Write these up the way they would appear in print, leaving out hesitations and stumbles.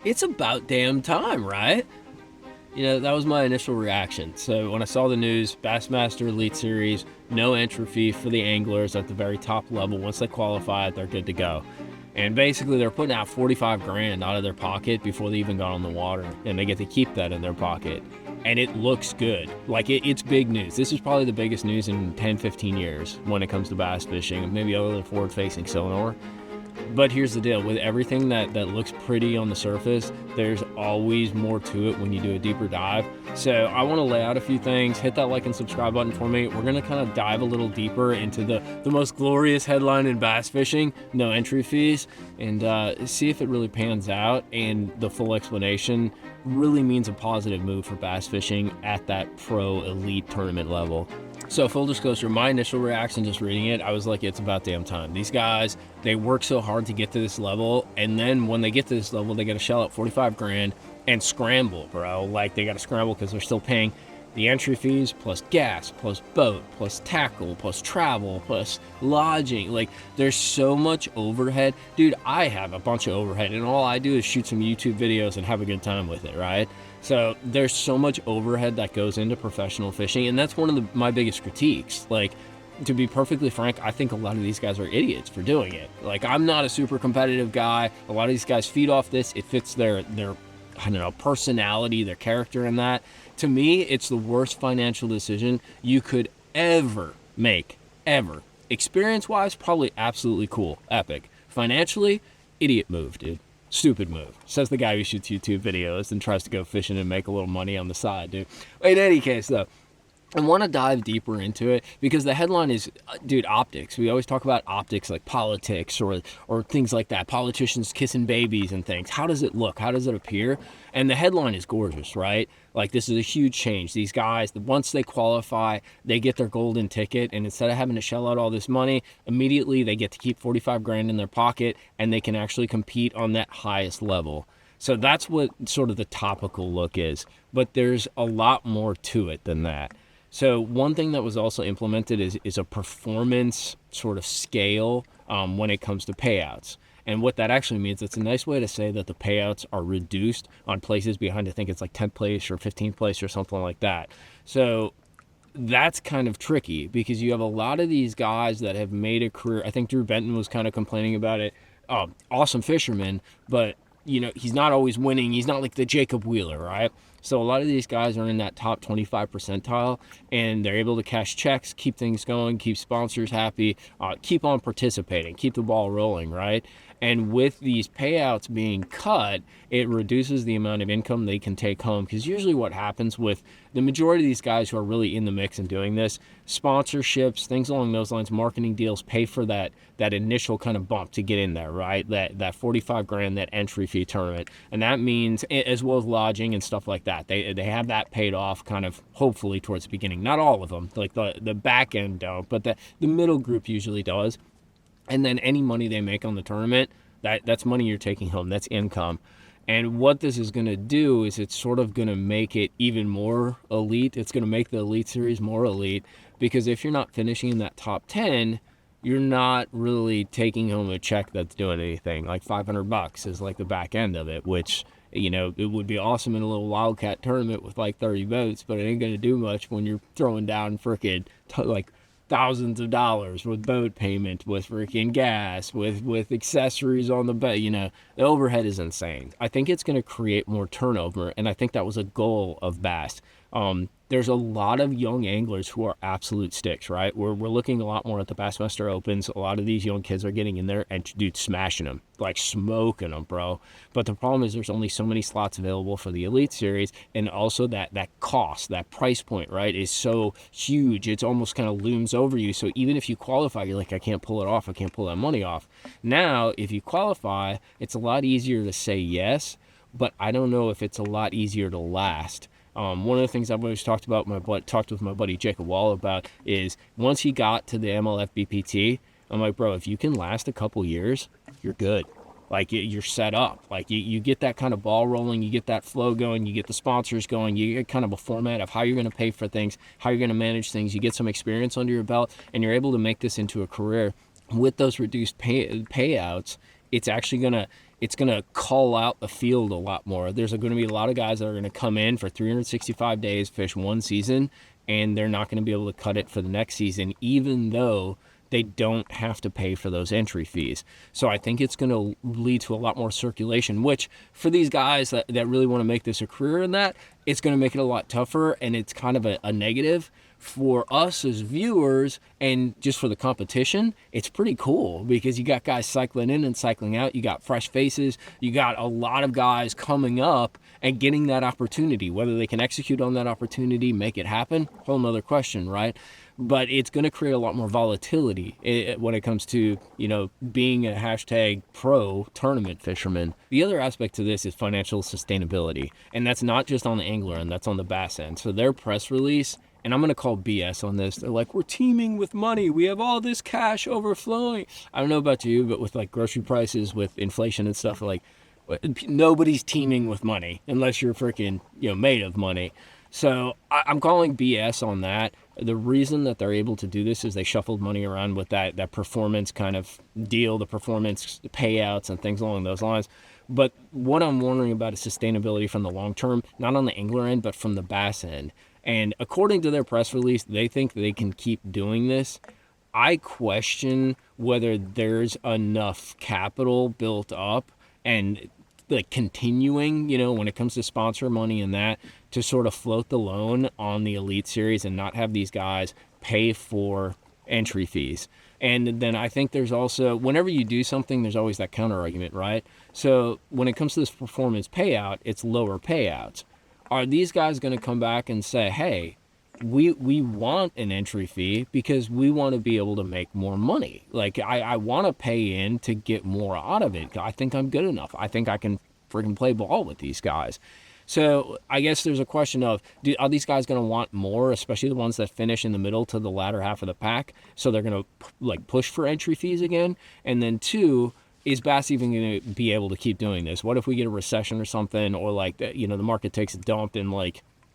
It's about damn time, right? That was my initial reaction. So when I saw the news, Bassmaster Elite Series, no entry fee for the anglers at the very top level. Once they qualify, they're good to go. And basically they're putting out 45 grand out of their pocket before they even got on the water, and they get to keep that in their pocket. And it looks good. Like it's big news. This is probably the biggest news in 10, 15 years when it comes to bass fishing, maybe other than forward-facing sonar. But here's the deal, with everything that looks pretty on the surface, there's always more to it when you do a deeper dive. So I want to lay out a few things. Hit that like and subscribe button for me. We're going to kind of dive a little deeper into the most glorious headline in bass fishing, no entry fees, and see if it really pans out and the full explanation really means a positive move for bass fishing at that pro elite tournament level. So full disclosure, my initial reaction just reading it, I was like, it's about damn time. These guys, they work so hard to get to this level, and then when they get to this level, they got to shell out 45 grand and scramble, bro. Like, they got to scramble because they're still paying the entry fees plus gas, plus boat, plus tackle, plus travel, plus lodging. Like, there's so much overhead. Dude, I have a bunch of overhead, and all I do is shoot some YouTube videos and have a good time with it, right? So there's so much overhead that goes into professional fishing, and that's one of my biggest critiques. Like, to be perfectly frank, I think a lot of these guys are idiots for doing it. Like, I'm not a super competitive guy. A lot of these guys feed off this. It fits their I don't know, personality, their character in that. To me, it's the worst financial decision you could ever make, ever. Experience-wise, probably absolutely cool, epic. Financially, idiot move, dude. Stupid move, says the guy who shoots YouTube videos and tries to go fishing and make a little money on the side, dude. In any case, though, I want to dive deeper into it because the headline is, dude, optics. We always talk about optics like politics or things like that. Politicians kissing babies and things. How does it look? How does it appear? And the headline is gorgeous, right? Like, this is a huge change. These guys, once they qualify, they get their golden ticket, and instead of having to shell out all this money, immediately they get to keep 45 grand in their pocket, and they can actually compete on that highest level. So that's what sort of the topical look is. But there's a lot more to it than that. So one thing that was also implemented is a performance sort of scale when it comes to payouts. And what that actually means, it's a nice way to say that the payouts are reduced on places behind, I think it's like 10th place or 15th place or something like that. So that's kind of tricky because you have a lot of these guys that have made a career. I think Drew Benton was kind of complaining about it. Awesome fisherman, but he's not always winning. He's not like the Jacob Wheeler, right? So a lot of these guys are in that top 25 percentile, and they're able to cash checks, keep things going, keep sponsors happy, keep on participating, keep the ball rolling, right? And with these payouts being cut, it reduces the amount of income they can take home. Because usually what happens with the majority of these guys who are really in the mix and doing this, sponsorships, things along those lines, marketing deals pay for that initial kind of bump to get in there, right? That 45 grand, that entry fee tournament. And that means, as well as lodging and stuff like that, they have that paid off kind of hopefully towards the beginning. Not all of them, like the back end don't, but the middle group usually does. And then any money they make on the tournament, that's money you're taking home. That's income. And what this is going to do is it's sort of going to make it even more elite. It's going to make the Elite Series more elite because if you're not finishing in that top 10, you're not really taking home a check that's doing anything. Like $500 is like the back end of it, which, it would be awesome in a little Wildcat tournament with like 30 boats, but it ain't going to do much when you're throwing down frickin' like thousands of dollars with boat payment, with freaking gas, with accessories on the boat. The overhead is insane. I think it's going to create more turnover, and I think that was a goal of bass. There's a lot of young anglers who are absolute sticks, right? We're looking a lot more at the Bassmaster Opens. A lot of these young kids are getting in there and, dude, smashing them, like smoking them, bro. But the problem is there's only so many slots available for the Elite Series, and also that cost, that price point, right, is so huge. It's almost kind of looms over you. So even if you qualify, you're like, I can't pull it off. I can't pull that money off. Now, if you qualify, it's a lot easier to say yes, but I don't know if it's a lot easier to last. One of the things I've always talked with my buddy Jacob Wall about is once he got to the MLF BPT, I'm like, bro, if you can last a couple years, you're good. Like, you're set up. Like, you get that kind of ball rolling, you get that flow going, you get the sponsors going, you get kind of a format of how you're going to pay for things, how you're going to manage things, you get some experience under your belt, and you're able to make this into a career. With those reduced payouts, it's actually going to it's going to call out the field a lot more. There's going to be a lot of guys that are going to come in for 365 days, fish one season, and they're not going to be able to cut it for the next season, even though they don't have to pay for those entry fees. So I think it's going to lead to a lot more circulation, which for these guys that really want to make this a career in that, it's going to make it a lot tougher, and it's kind of a negative. For us as viewers and just for the competition, it's pretty cool because you got guys cycling in and cycling out. You got fresh faces. You got a lot of guys coming up and getting that opportunity. Whether they can execute on that opportunity, make it happen, whole nother question, right? But it's going to create a lot more volatility when it comes to, being a hashtag pro tournament fisherman. The other aspect to this is financial sustainability. And that's not just on the angler end, that's on the bass end. So their press release, and I'm going to call BS on this. They're like, we're teeming with money. We have all this cash overflowing. I don't know about you, but with like grocery prices, with inflation and stuff, like nobody's teeming with money unless you're freaking, made of money. So I'm calling BS on that. The reason that they're able to do this is they shuffled money around with that performance kind of deal, the performance payouts and things along those lines. But what I'm wondering about is sustainability from the long term, not on the angler end, but from the bass end. And according to their press release, they think they can keep doing this. I question whether there's enough capital built up and like continuing, when it comes to sponsor money and that, to sort of float the loan on the Elite Series and not have these guys pay for entry fees. And then I think there's also, whenever you do something, there's always that counter argument, right? So when it comes to this performance payout, it's lower payouts. Are these guys going to come back and say, hey, we want an entry fee because we want to be able to make more money. Like, I want to pay in to get more out of it. I think I'm good enough. I think I can freaking play ball with these guys. So I guess there's a question of, are these guys going to want more, especially the ones that finish in the middle to the latter half of the pack? So they're going to push for entry fees again? And then two, is Bass even going to be able to keep doing this? What if we get a recession or something, or the market takes a dump in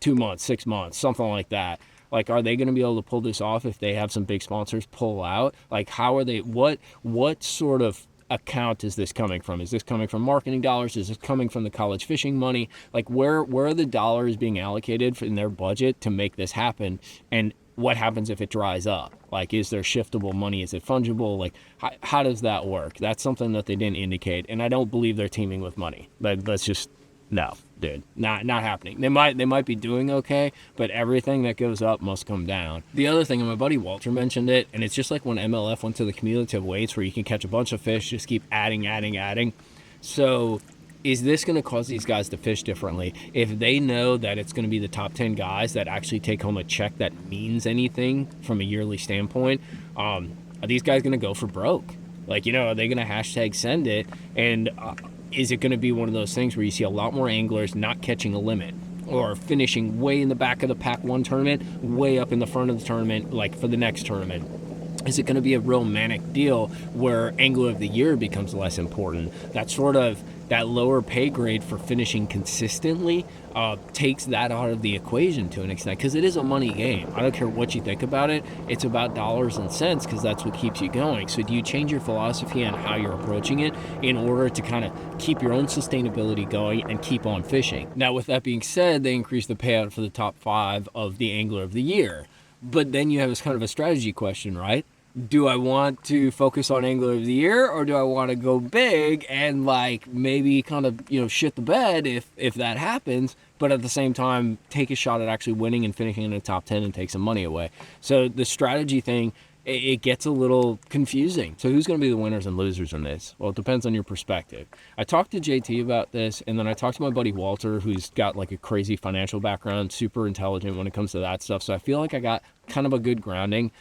2 months, 6 months, something like that? Are they going to be able to pull this off if they have some big sponsors pull out? How are they? What sort of account is this coming from? Is this coming from marketing dollars? Is this coming from the college fishing money? Where are the dollars being allocated in their budget to make this happen? And what happens if it dries up? Is there shiftable money? Is it fungible? How does that work? That's something that they didn't indicate, and I don't believe they're teaming with money. Let's just, no, dude, not happening. They might be doing okay, but everything that goes up must come down. The other thing, and my buddy Walter mentioned it, and it's just like when MLF went to the cumulative weights where you can catch a bunch of fish, just keep adding. So is this going to cause these guys to fish differently? If they know that it's going to be the top 10 guys that actually take home a check that means anything from a yearly standpoint, are these guys going to go for broke? Are they going to hashtag send it? And is it going to be one of those things where you see a lot more anglers not catching a limit or finishing way in the back of the pack one tournament, way up in the front of the tournament, for the next tournament? Is it going to be a real manic deal where Angler of the Year becomes less important? That lower pay grade for finishing consistently takes that out of the equation to an extent, because it is a money game. I don't care what you think about it. It's about dollars and cents, because that's what keeps you going. So do you change your philosophy on how you're approaching it in order to kind of keep your own sustainability going and keep on fishing? Now, with that being said, they increased the payout for the top 5 of the Angler of the Year. But then you have this kind of a strategy question, right? Do I want to focus on Angler of the Year, or do I want to go big and maybe kind of, shit the bed if that happens, but at the same time take a shot at actually winning and finishing in the top 10 and take some money away? So the strategy thing, it gets a little confusing. So who's going to be the winners and losers in this? Well, it depends on your perspective. I talked to JT about this, and then I talked to my buddy Walter, who's got a crazy financial background, super intelligent when it comes to that stuff. So I feel like I got kind of a good grounding.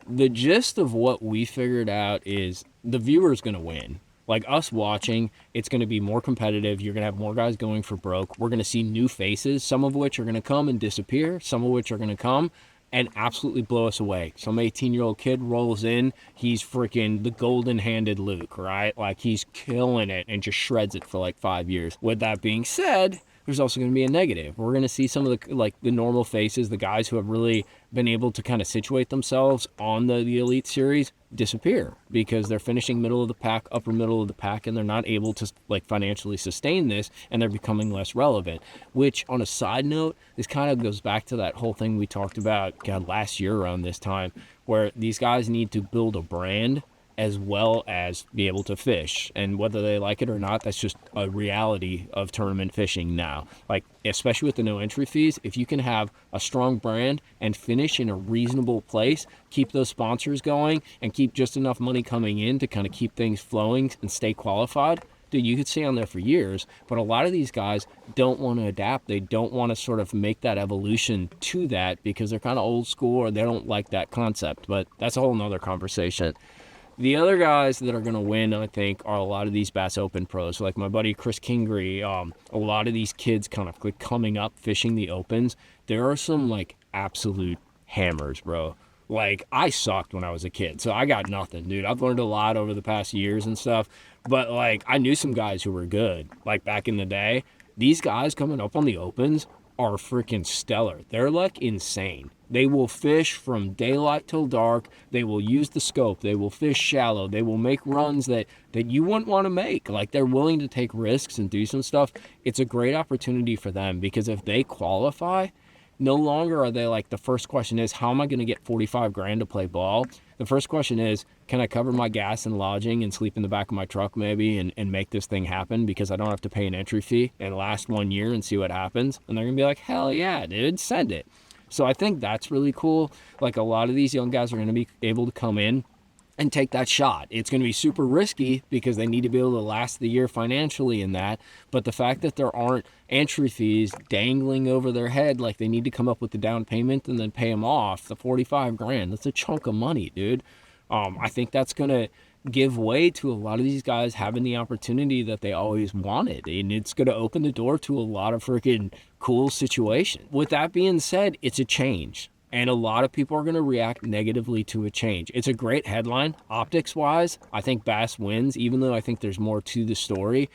The gist of what we figured out is the viewer's going to win. Us watching, it's going to be more competitive. You're going to have more guys going for broke. We're going to see new faces, some of which are going to come and disappear, some of which are going to come and absolutely blow us away. Some 18-year-old kid rolls in. He's freaking the golden-handed Luke, right? He's killing it and just shreds it for 5 years. With that being said, there's also going to be a negative. We're going to see some of the normal faces, the guys who have really been able to kind of situate themselves on the Elite Series, disappear because they're finishing middle of the pack, upper middle of the pack, and they're not able to financially sustain this, and they're becoming less relevant. Which, on a side note, this kind of goes back to that whole thing we talked about last year around this time, where these guys need to build a brand as well as be able to fish. And whether they like it or not, that's just a reality of tournament fishing now. Especially with the no entry fees, if you can have a strong brand and finish in a reasonable place, keep those sponsors going, and keep just enough money coming in to kind of keep things flowing and stay qualified, dude, you could stay on there for years. But a lot of these guys don't want to adapt. They don't want to sort of make that evolution to that because they're kind of old school or they don't like that concept. But that's a whole nother conversation. The other guys that are going to win, I think, are a lot of these Bass Open pros. Like my buddy Chris Kingery, a lot of these kids kind of coming up fishing the Opens. There are some absolute hammers, bro. I sucked when I was a kid, so I got nothing, dude. I've learned a lot over the past years and stuff. But I knew some guys who were good, back in the day. These guys coming up on the Opens are freaking stellar. They're insane. They will fish from daylight till dark. They will use the scope. They will fish shallow. They will make runs that you wouldn't want to make. They're willing to take risks and do some stuff. It's a great opportunity for them because if they qualify, no longer are they the first question is, how am I going to get 45 grand to play ball? The first question is, can I cover my gas and lodging and sleep in the back of my truck maybe and make this thing happen because I don't have to pay an entry fee and last 1 year and see what happens? And they're going to be like, hell yeah, dude, send it. So I think that's really cool. A lot of these young guys are going to be able to come in and take that shot. It's going to be super risky because they need to be able to last the year financially in that. But the fact that there aren't entry fees dangling over their head, they need to come up with the down payment and then pay them off, the 45 grand, that's a chunk of money, dude. I think that's going to give way to a lot of these guys having the opportunity that they always wanted, and it's going to open the door to a lot of freaking cool situations. With that being said, it's a change, and a lot of people are going to react negatively to a change. It's a great headline. Optics wise, I think Bass wins, even though I think there's more to the story.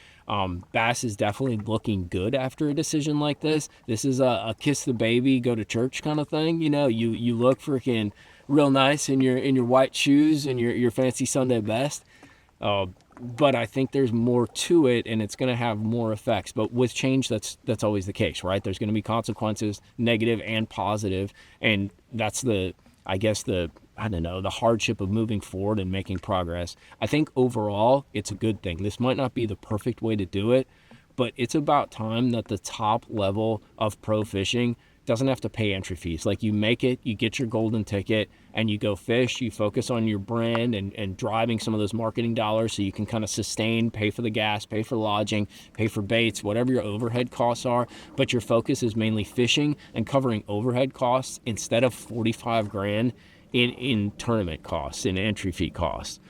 Bass is definitely looking good after a decision like this. This is a kiss the baby, go to church kind of thing. You look freaking real nice in your white shoes and your fancy Sunday best. But I think there's more to it, and it's going to have more effects. But with change, that's always the case, right? There's going to be consequences, negative and positive, and that's the hardship of moving forward and making progress. I think overall, it's a good thing. This might not be the perfect way to do it, but it's about time that the top level of pro fishing doesn't have to pay entry fees. You make it, you get your golden ticket, and you go fish. You focus on your brand and driving some of those marketing dollars so you can kind of sustain, pay for the gas, pay for lodging, pay for baits, whatever your overhead costs are. But your focus is mainly fishing and covering overhead costs instead of 45 grand in tournament costs, in entry fee costs.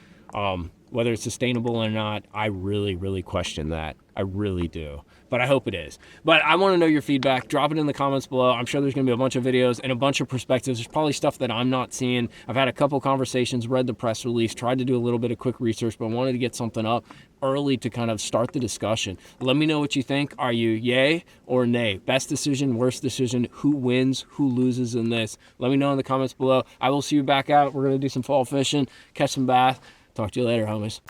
Whether it's sustainable or not, I really, really question that. I really do. But I hope it is. But I want to know your feedback. Drop it in the comments below. I'm sure there's going to be a bunch of videos and a bunch of perspectives. There's probably stuff that I'm not seeing. I've had a couple conversations, read the press release, tried to do a little bit of quick research, but I wanted to get something up early to kind of start the discussion. Let me know what you think. Are you yay or nay? Best decision, worst decision, who wins, who loses in this? Let me know in the comments below. I will see you back out. We're going to do some fall fishing, catch some bass. Talk to you later, homies.